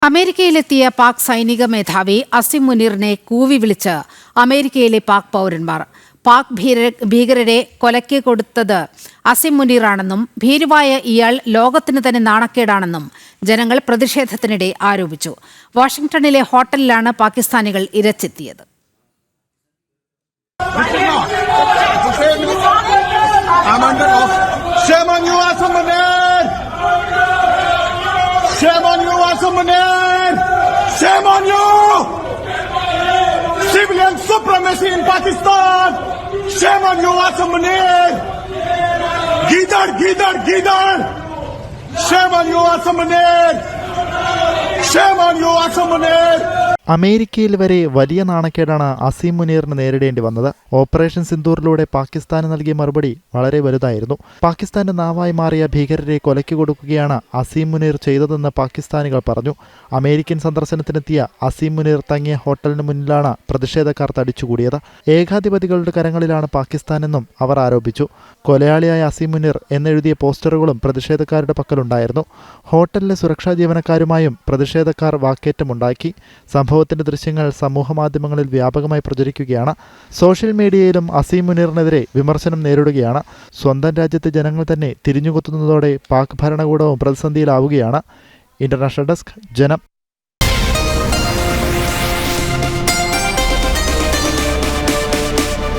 അമേരിക്കയിലെത്തിയ പാക് സൈനിക മേധാവി അസിം മുനീറിനെ കൂവി വിളിച്ച് അമേരിക്കയിലെ പാക് പൗരന്മാർ. പാക് ഭീകരരെ കൊലയ്ക്ക് കൊടുത്തത് അസിം മുനീറാണെന്നും ഭീരുവായ ഇയാൾ ലോകത്തിന് തന്നെ നാണക്കേടാണെന്നും ജനങ്ങൾ പ്രതിഷേധത്തിനിടെ ആരോപിച്ചു. വാഷിംഗ്ടണിലെ ഹോട്ടലിലാണ് പാകിസ്ഥാനികൾ ഇരച്ചെത്തിയത്. Shame on you, Asim Munir! Shame on you! Civilian supremacy in Pakistan! Shame on you, Asim Munir! Gidar, Gidar, Gidar! Shame on you, Asim Munir! Shame on you, Asim Munir! അമേരിക്കയിൽ വരെ വലിയ നാണക്കേടാണ് അസീം മുനീറിന് നേരിടേണ്ടി വന്നത്. ഓപ്പറേഷൻ സിന്ദൂറിലൂടെ പാകിസ്ഥാന് നൽകിയ മറുപടി വളരെ വലുതായിരുന്നു. പാകിസ്ഥാന്റെ നാവായി മാറിയ ഭീകരരെ കൊലയ്ക്ക് കൊടുക്കുകയാണ് അസീം മുനീർ ചെയ്തതെന്ന് പാകിസ്ഥാനികൾ പറഞ്ഞു. അമേരിക്കൻ സന്ദർശനത്തിനെത്തിയ അസീം മുനീർ തങ്ങിയ ഹോട്ടലിന് മുന്നിലാണ് പ്രതിഷേധക്കാർ തടിച്ചുകൂടിയത്. ഏകാധിപതികളുടെ കരങ്ങളിലാണ് പാകിസ്ഥാനെന്നും അവർ ആരോപിച്ചു. കൊലയാളിയായ അസീം മുനീർ എന്നെഴുതിയ പോസ്റ്ററുകളും പ്രതിഷേധക്കാരുടെ പക്കലുണ്ടായിരുന്നു. ഹോട്ടലിലെ സുരക്ഷാ ജീവനക്കാരുമായും പ്രതിഷേധക്കാർ വാക്കേറ്റമുണ്ടാക്കി. സംഭവത്തിന്റെ ദൃശ്യങ്ങൾ സമൂഹമാധ്യമങ്ങളിൽ വ്യാപകമായി പ്രചരിക്കുകയാണ്. സോഷ്യൽ മീഡിയയിലും അസീം മുനീറിനെതിരെ വിമർശനം നേരിടുകയാണ്. സ്വന്തം രാജ്യത്തെ ജനങ്ങൾ തന്നെ തിരിഞ്ഞുകൊത്തുന്നതോടെ പാക് ഭരണകൂടവും പ്രതിസന്ധിയിലാവുകയാണ്. ഇന്റർനാഷണൽ ഡെസ്ക്, ജനം.